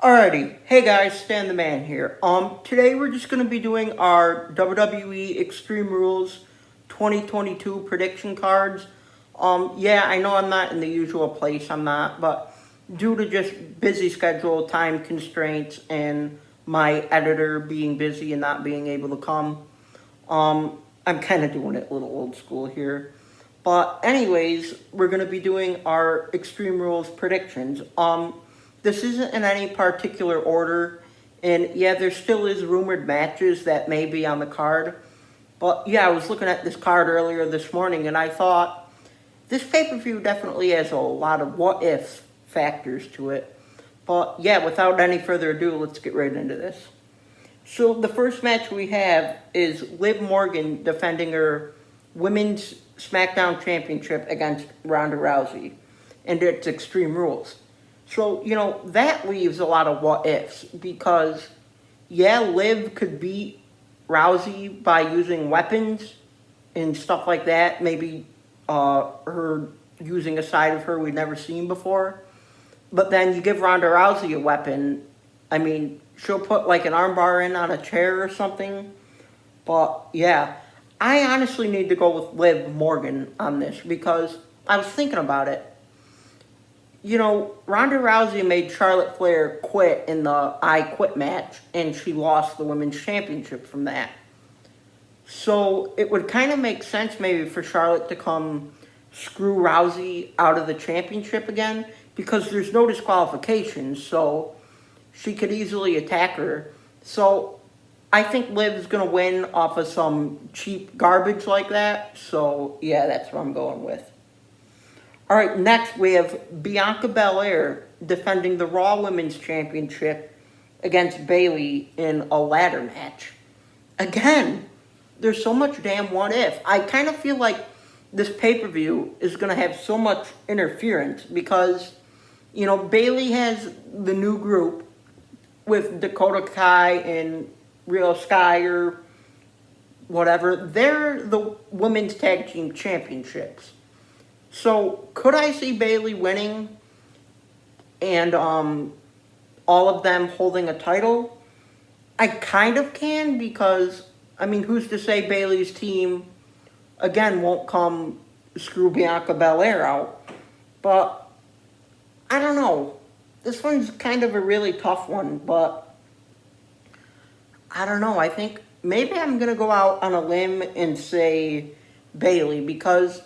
Alrighty, hey guys, Stan the Man here. Today we're just gonna be doing our WWE Extreme Rules 2022 prediction cards. Yeah, I know I'm not in the usual place, I'm not, but due to just busy schedule, time constraints, and my editor being busy and not being able to come, I'm kind of doing it a little old school here. But anyways, we're gonna be doing our Extreme Rules predictions. This isn't in any particular order, and yeah, there still is rumored matches that may be on the card. But yeah, I was looking at this card earlier this morning, and I thought this pay-per-view definitely has a lot of what-if factors to it. But yeah, without any further ado, let's get right into this. So the first match we have is Liv Morgan defending her Women's SmackDown Championship against Ronda Rousey, and it's Extreme Rules. So, that leaves a lot of what-ifs because, yeah, Liv could beat Rousey by using weapons and stuff like that. Maybe her using a side of her we've never seen before. But then you give Ronda Rousey a weapon. I mean, she'll put like an armbar in on a chair or something. But, yeah, I honestly need to go with Liv Morgan on this because I was thinking about it. Ronda Rousey made Charlotte Flair quit in the I Quit match, and she lost the Women's Championship from that. So it would kind of make sense maybe for Charlotte to come screw Rousey out of the championship again, because there's no disqualifications, so she could easily attack her. So I think Liv's going to win off of some cheap garbage like that. So yeah, that's what I'm going with. All right, next we have Bianca Belair defending the Raw Women's Championship against Bayley in a ladder match. Again, there's so much damn what if. I kind of feel like this pay-per-view is going to have so much interference because, Bayley has the new group with Dakota Kai and Real Sky or whatever. They're the Women's Tag Team Championships. So, could I see Bayley winning and all of them holding a title? I kind of can because, who's to say Bayley's team, again, won't come screw Bianca Belair out? But, I don't know. This one's kind of a really tough one, but I don't know. I think maybe I'm going to go out on a limb and say Bayley because,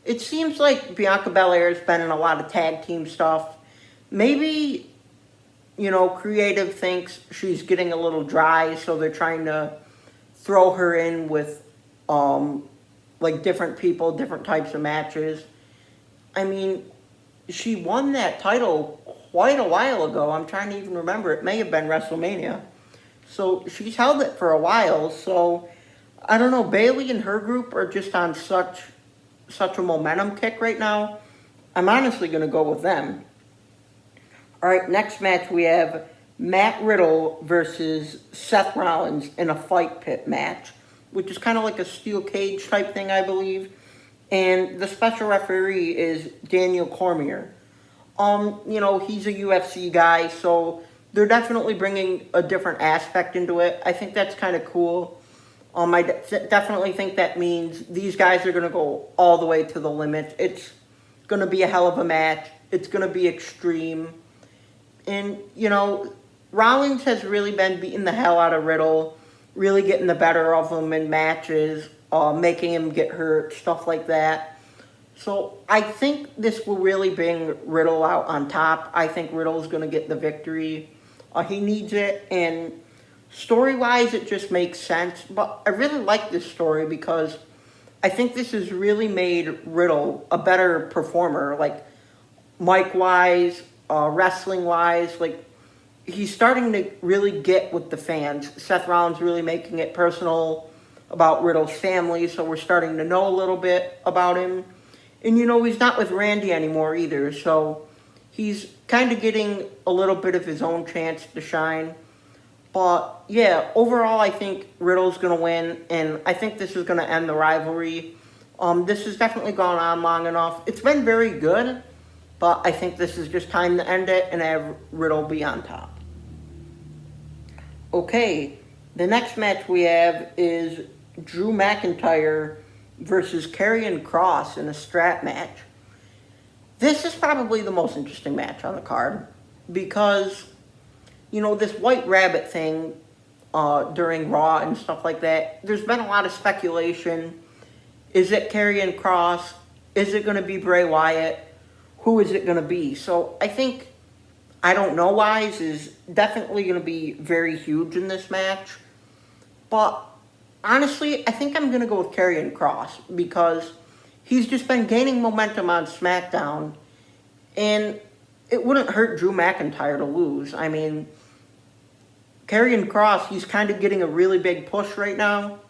it seems like Bianca Belair has been in a lot of tag team stuff. Maybe, creative thinks she's getting a little dry, so they're trying to throw her in with, different people, different types of matches. She won that title quite a while ago. I'm trying to even remember. It may have been WrestleMania. So she's held it for a while. So, I don't know. Bayley and her group are just on such a momentum kick right now. I'm honestly going to go with them. All right, next match we have Matt Riddle versus Seth Rollins in a fight pit match, which is kind of like a steel cage type thing, I believe. And the special referee is Daniel Cormier. He's a UFC guy, so they're definitely bringing a different aspect into it. I think that's kind of cool. I definitely think that means these guys are going to go all the way to the limit. It's going to be a hell of a match. It's going to be extreme. And, Rollins has really been beating the hell out of Riddle, really getting the better of him in matches, making him get hurt, stuff like that. So I think this will really bring Riddle out on top. I think Riddle's going to get the victory. He needs it, and story-wise, it just makes sense, but I really like this story because I think this has really made Riddle a better performer, like mic-wise, wrestling-wise. Like, he's starting to really get with the fans. Seth Rollins really making it personal about Riddle's family, so we're starting to know a little bit about him. And, he's not with Randy anymore either, so he's kind of getting a little bit of his own chance to shine. But, yeah, overall, I think Riddle's going to win, and I think this is going to end the rivalry. This has definitely gone on long enough. It's been very good, But I think this is just time to end it and have Riddle be on top. Okay, the next match we have is Drew McIntyre versus Karrion Kross in a strap match. This is probably the most interesting match on the card because, you know, this White Rabbit thing during Raw and stuff like that, there's been a lot of speculation. Is it Karrion Kross? Is it going to be Bray Wyatt? Who is it going to be? So I think I Don't Know Wise is definitely going to be very huge in this match. But honestly, I think I'm going to go with Karrion Kross because he's just been gaining momentum on SmackDown. And it wouldn't hurt Drew McIntyre to lose. I mean, Karrion Kross, he's kind of getting a really big push right now.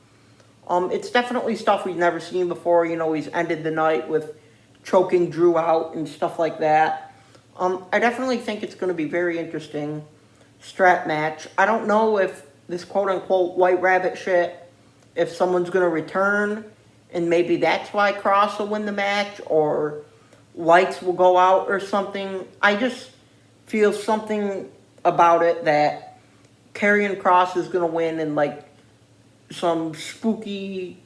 It's definitely stuff we've never seen before. You know, he's ended the night with choking Drew out and stuff like that. I definitely think it's going to be very interesting strap match. I don't know if this quote-unquote White Rabbit shit, if someone's going to return, and maybe that's why Kross will win the match, or lights will go out or something. I just feel something about it that Karrion Kross is going to win in, like, some spooky,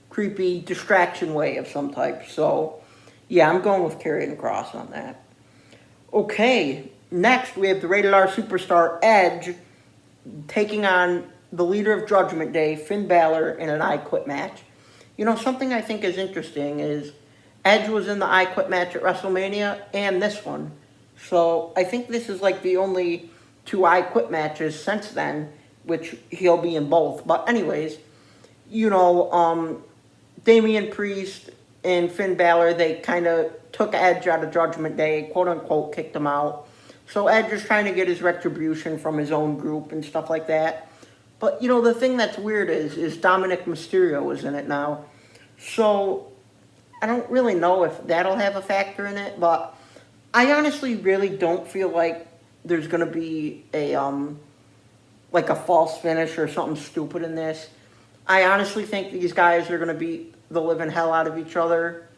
creepy distraction way of some type. So, yeah, I'm going with Karrion Kross on that. Okay, next we have the Rated R Superstar Edge taking on the leader of Judgment Day, Finn Balor, in an I Quit match. You know, something I think is interesting is Edge was in the I Quit match at WrestleMania and this one. So I think this is like the only 2 I Quit matches since then, which he'll be in both. But anyways, you know, Damian Priest and Finn Balor, they kind of took Edge out of Judgment Day, quote-unquote, kicked him out. So Edge is trying to get his retribution from his own group and stuff like that. But, you know, the thing that's weird is Dominic Mysterio is in it now. So I don't really know if that'll have a factor in it, but I honestly really don't feel like there's going to be a, like a false finish or something stupid in this. I honestly think these guys are going to beat the living hell out of each other.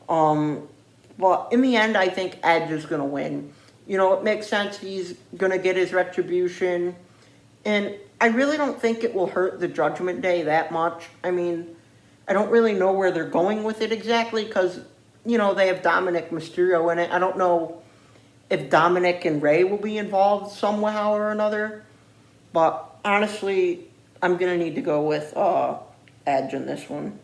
But in the end, I think Edge is going to win. You know, it makes sense. He's going to get his retribution. And I really don't think it will hurt the Judgment Day that much. I mean, I don't really know where they're going with it exactly because, you know, they have Dominic Mysterio in it. I don't know if Dominic and Rey will be involved somehow or another. But honestly, I'm going to need to go with Edge in this one.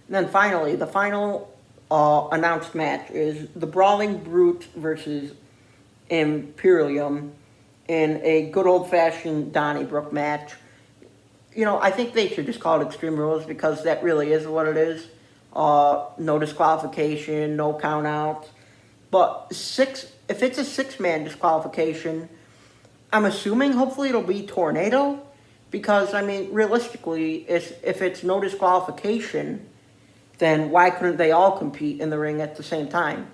And then finally, the final announced match is the Brawling Brutes versus Imperium in a good old-fashioned Donnybrook match. You know, I think they should just call it Extreme Rules because that really is what it is. No disqualification, no count-outs. But if it's a 6-man disqualification, I'm assuming hopefully it'll be Tornado. Because, I mean, realistically, if it's no disqualification, then why couldn't they all compete in the ring at the same time?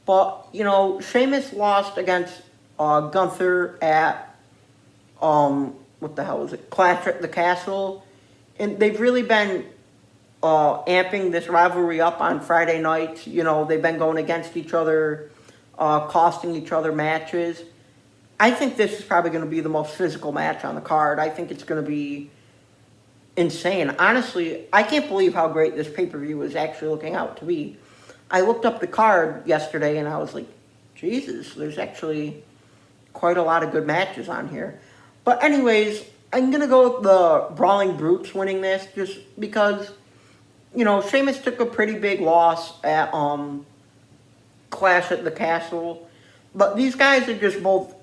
But, you know, Sheamus lost against Gunther at, what the hell was it? Clash at the Castle. And they've really been amping this rivalry up on Friday nights. You know, they've been going against each other, costing each other matches. I think this is probably going to be the most physical match on the card. I think it's going to be insane. Honestly, I can't believe how great this pay-per-view is actually looking out to be. I looked up the card yesterday and I was like, Jesus, there's actually quite a lot of good matches on here. But anyways, I'm going to go with the Brawling Brutes winning this just because, you know, Sheamus took a pretty big loss at Clash at the Castle. But these guys are just both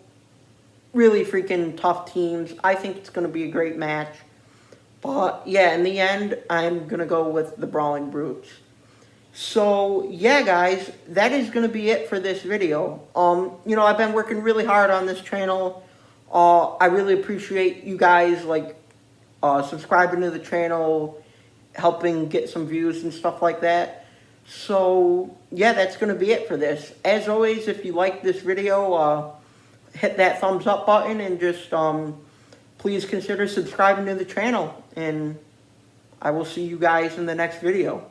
really freaking tough teams. I think it's going to be a great match. But, yeah, in the end, I'm going to go with the Brawling Brutes. So, yeah, guys, that is going to be it for this video. You know, I've been working really hard on this channel. I really appreciate you guys, like, subscribing to the channel, helping get some views and stuff like that. So, yeah, that's going to be it for this. As always, if you like this video, hit that thumbs up button and just please consider subscribing to the channel. And I will see you guys in the next video.